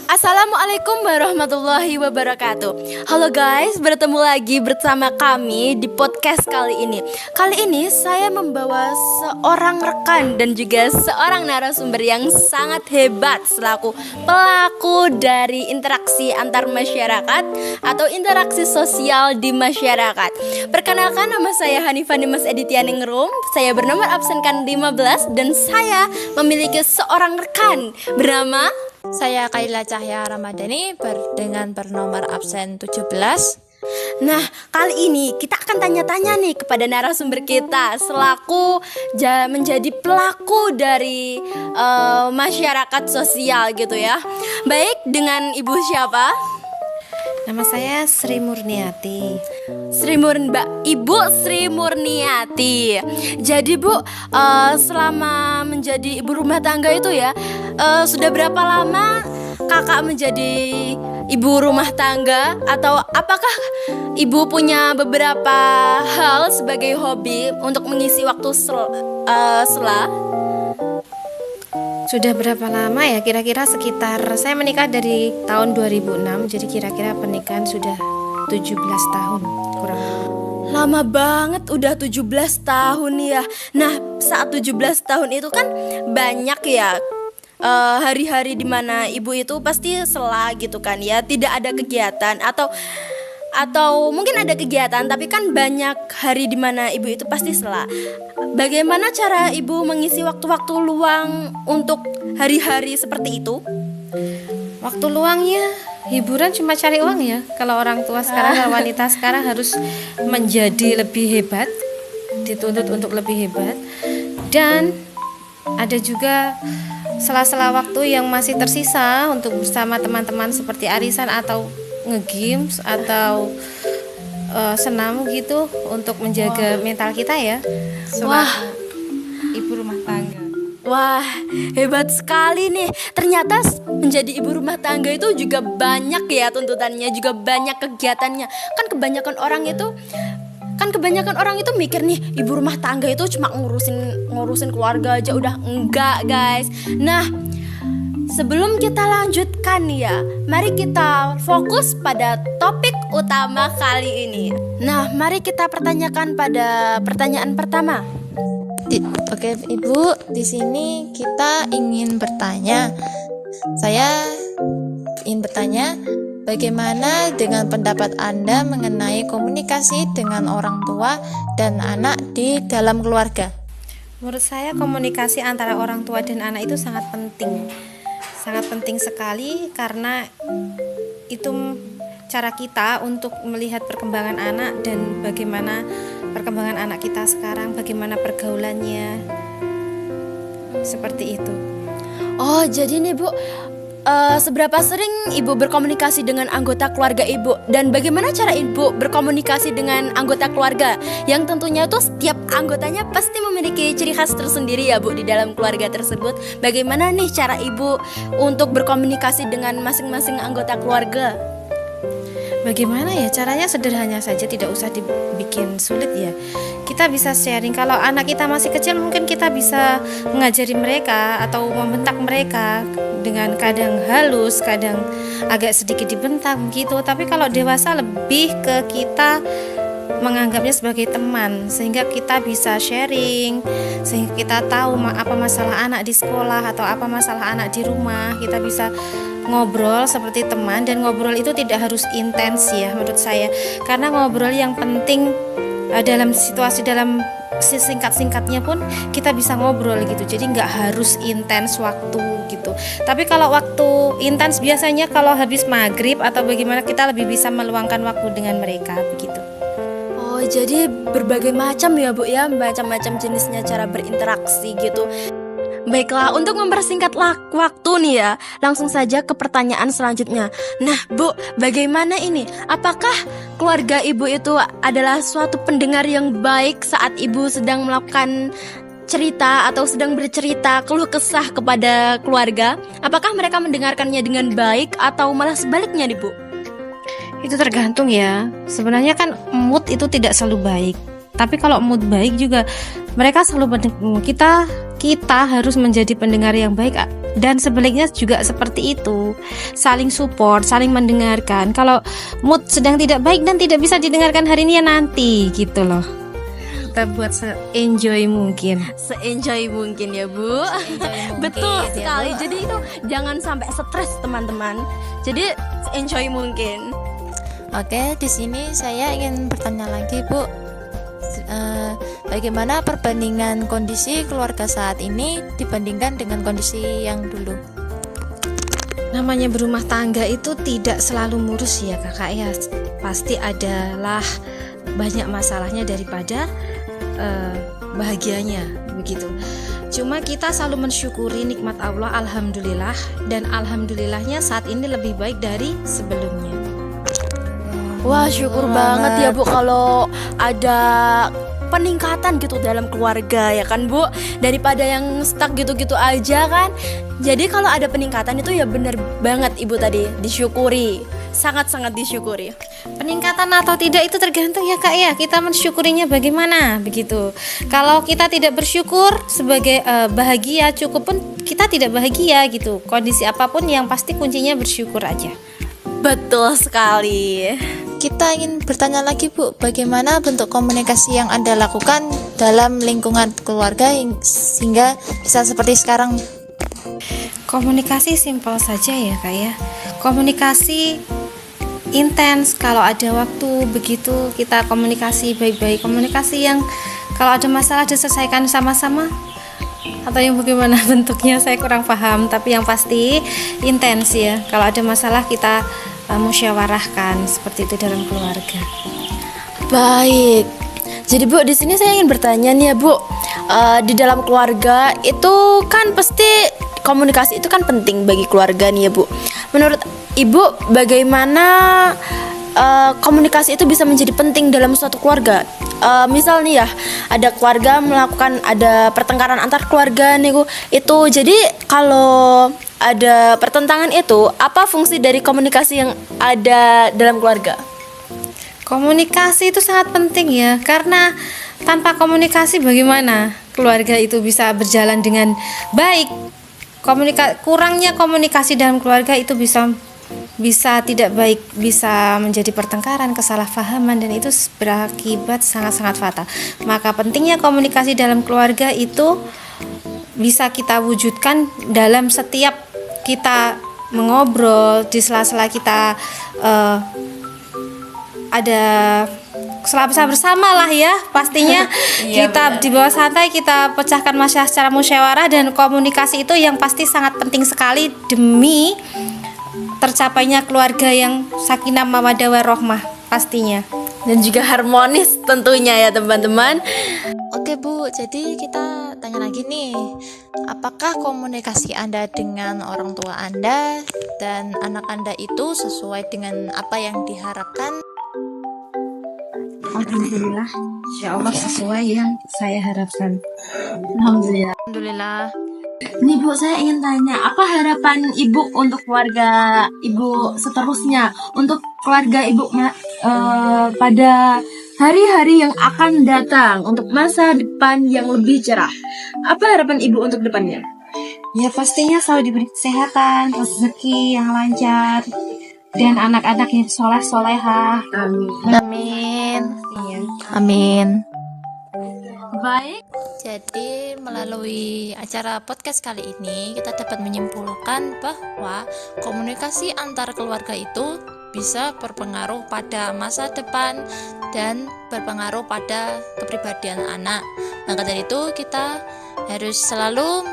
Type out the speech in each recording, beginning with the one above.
Assalamualaikum warahmatullahi wabarakatuh. Halo guys, bertemu lagi bersama kami di podcast kali ini. Kali ini saya membawa seorang rekan dan juga seorang narasumber yang sangat hebat selaku pelaku dari interaksi antar masyarakat atau interaksi sosial di masyarakat. Perkenalkan, nama saya Hanifah Dimas Editianingrum. Saya bernomor absen kan 15 dan saya memiliki seorang rekan bernama Saya Kaila Cahya Ramadhani dengan bernomor absen 17. Nah, kali ini kita akan tanya-tanya nih kepada narasumber kita selaku menjadi pelaku dari masyarakat sosial gitu ya. Baik, dengan Ibu siapa? Nama saya Sri Murniati. Ibu Sri Murniati. Jadi Bu, selama menjadi ibu rumah tangga itu ya, sudah berapa lama kakak menjadi ibu rumah tangga? Atau apakah ibu punya beberapa hal sebagai hobi untuk mengisi waktu sela? Sudah berapa lama ya? Kira-kira sekitar, saya menikah dari tahun 2006, jadi kira-kira pernikahan sudah 17 tahun kurang lebih. Lama banget, udah 17 tahun ya. Nah, saat 17 tahun itu kan banyak ya hari-hari dimana ibu itu pasti sela gitu kan ya, tidak ada kegiatan atau mungkin ada kegiatan tapi kan banyak hari dimana ibu itu pasti sela. Bagaimana cara ibu mengisi waktu-waktu luang untuk hari-hari seperti itu? Waktu luangnya hiburan, cuma cari uang ya. Kalau orang tua sekarang, kalau wanita sekarang harus menjadi lebih hebat, dituntut untuk lebih hebat. Dan ada juga sela-sela waktu yang masih tersisa untuk bersama teman-teman seperti arisan atau nge-games atau senam gitu untuk menjaga mental kita ya. Wah, Ibu rumah tangga. Wah, hebat sekali nih. Ternyata menjadi ibu rumah tangga itu juga banyak ya tuntutannya, juga banyak kegiatannya. Kan kebanyakan orang itu mikir nih, ibu rumah tangga itu cuma ngurusin keluarga aja, udah enggak, guys. Nah, sebelum kita lanjutkan ya, mari kita fokus pada topik utama kali ini. Nah, mari kita pertanyakan pada pertanyaan pertama. Oke Ibu, di sini kita ingin bertanya. Saya ingin bertanya, bagaimana dengan pendapat Anda mengenai komunikasi dengan orang tua dan anak di dalam keluarga? Menurut saya komunikasi antara orang tua dan anak itu sangat penting. Sangat penting sekali karena itu cara kita untuk melihat perkembangan anak dan bagaimana perkembangan anak kita sekarang, bagaimana pergaulannya. Seperti itu. Oh, jadi nih Bu, seberapa sering Ibu berkomunikasi dengan anggota keluarga Ibu? Dan bagaimana cara Ibu berkomunikasi dengan anggota keluarga? Yang tentunya tuh setiap anggotanya pasti memiliki ciri khas tersendiri ya Bu di dalam keluarga tersebut. Bagaimana nih cara Ibu untuk berkomunikasi dengan masing-masing anggota keluarga? Bagaimana ya caranya? Sederhana saja, tidak usah dibikin sulit ya. Kita bisa sharing. Kalau anak kita masih kecil mungkin kita bisa mengajari mereka atau membentak mereka dengan kadang halus, kadang agak sedikit dibentak gitu. Tapi kalau dewasa lebih ke kita menganggapnya sebagai teman, sehingga kita bisa sharing, sehingga kita tahu apa masalah anak di sekolah atau apa masalah anak di rumah. Kita bisa ngobrol seperti teman, dan ngobrol itu tidak harus intens ya menurut saya, karena ngobrol yang penting dalam situasi, dalam singkat-singkatnya pun kita bisa ngobrol gitu, jadi nggak harus intens waktu gitu. Tapi kalau waktu intens biasanya kalau habis maghrib atau bagaimana, kita lebih bisa meluangkan waktu dengan mereka begitu. Oh, jadi berbagai macam ya Bu ya, macam-macam jenisnya cara berinteraksi gitu. Baiklah, untuk mempersingkat waktu nih ya, langsung saja ke pertanyaan selanjutnya. Nah Bu, bagaimana ini? Apakah keluarga Ibu itu adalah suatu pendengar yang baik saat Ibu sedang melakukan cerita atau sedang bercerita keluh kesah kepada keluarga? Apakah mereka mendengarkannya dengan baik atau malah sebaliknya nih Bu? Itu tergantung ya. Sebenarnya kan mood itu tidak selalu baik. Tapi kalau mood baik juga mereka selalu kita harus menjadi pendengar yang baik, dan sebaliknya juga seperti itu, saling support, saling mendengarkan. Kalau mood sedang tidak baik dan tidak bisa didengarkan hari ini ya nanti gitu loh. Kita buat se-enjoy mungkin ya Bu. Betul sekali. Jadi itu jangan sampai stres teman-teman. Jadi enjoy mungkin. Oke, di sini saya ingin bertanya lagi Bu, bagaimana perbandingan kondisi keluarga saat ini dibandingkan dengan kondisi yang dulu? Namanya berumah tangga itu tidak selalu mulus ya kakak ya, pasti adalah banyak masalahnya daripada bahagianya begitu. Cuma kita selalu mensyukuri nikmat Allah, alhamdulillah, dan alhamdulillahnya saat ini lebih baik dari sebelumnya. Wah, syukur banget ya Bu kalau ada peningkatan gitu dalam keluarga ya kan Bu, daripada yang stuck gitu-gitu aja kan. Jadi kalau ada peningkatan itu ya bener banget Ibu tadi, disyukuri, sangat-sangat disyukuri. Peningkatan atau tidak itu tergantung ya kak ya, kita mensyukurinya bagaimana begitu. Kalau kita tidak bersyukur sebagai bahagia cukup pun kita tidak bahagia gitu. Kondisi apapun yang pasti kuncinya bersyukur aja. Betul sekali. Kita ingin bertanya lagi Bu, bagaimana bentuk komunikasi yang Anda lakukan dalam lingkungan keluarga sehingga bisa seperti sekarang? Komunikasi simpel saja ya kak ya. Komunikasi intens, kalau ada waktu begitu kita komunikasi baik-baik. Komunikasi yang kalau ada masalah diselesaikan sama-sama, atau yang bagaimana bentuknya saya kurang paham, tapi yang pasti intens ya. Kalau ada masalah kita musyawarahkan, seperti itu dalam keluarga. Baik. Jadi Bu, di sini saya ingin bertanya nih ya Bu, di dalam keluarga itu kan pasti komunikasi itu kan penting bagi keluarga nih ya Bu. Menurut Ibu bagaimana komunikasi itu bisa menjadi penting dalam suatu keluarga? Misal nih ya, ada keluarga melakukan ada pertengkaran antar keluarga nih Bu. Itu jadi kalau ada pertentangan itu, apa fungsi dari komunikasi yang ada dalam keluarga? Komunikasi itu sangat penting ya, karena tanpa komunikasi bagaimana keluarga itu bisa berjalan dengan baik. Kurangnya komunikasi dalam keluarga itu bisa tidak baik, bisa menjadi pertengkaran, kesalahpahaman, dan itu berakibat sangat-sangat fatal. Maka pentingnya komunikasi dalam keluarga itu bisa kita wujudkan dalam setiap kita mengobrol, di sela-sela kita ada selasa bersama lah ya pastinya. Kita di bawah santai kita pecahkan masalah secara musyawarah, dan komunikasi itu yang pasti sangat penting sekali demi tercapainya keluarga yang sakinah mawaddah warahmah pastinya, dan juga harmonis tentunya ya teman-teman. Oke Bu, jadi kita tanya lagi nih, apakah komunikasi Anda dengan orang tua Anda dan anak Anda itu sesuai dengan apa yang diharapkan? Alhamdulillah, insya Allah sesuai yang saya harapkan. Alhamdulillah. Nih Bu, saya ingin tanya, apa harapan Ibu untuk keluarga Ibu seterusnya, untuk keluarga Ibu pada hari-hari yang akan datang, untuk masa depan yang lebih cerah? Apa harapan Ibu untuk depannya? Ya pastinya selalu diberi kesehatan, rezeki yang lancar, dan anak-anak yang soleh-solehah. Amin. Amin. Baik. Jadi melalui acara podcast kali ini kita dapat menyimpulkan bahwa komunikasi antar keluarga itu bisa berpengaruh pada masa depan dan berpengaruh pada kepribadian anak. Maka dari itu kita harus selalu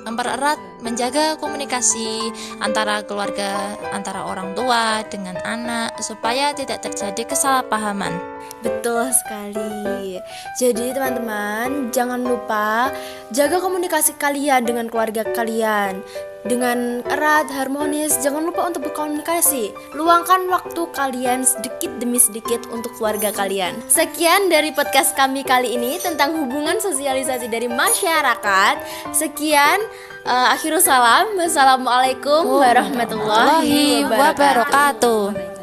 mempererat, menjaga komunikasi antara keluarga, antara orang tua dengan anak, supaya tidak terjadi kesalahpahaman. Betul sekali. Jadi teman-teman, jangan lupa jaga komunikasi kalian dengan keluarga kalian dengan erat, harmonis. Jangan lupa untuk berkomunikasi. Luangkan waktu kalian sedikit demi sedikit untuk keluarga kalian. Sekian dari podcast kami kali ini tentang hubungan sosialisasi dari masyarakat. Sekian, akhirus salam. Wassalamualaikum warahmatullahi wabarakatuh.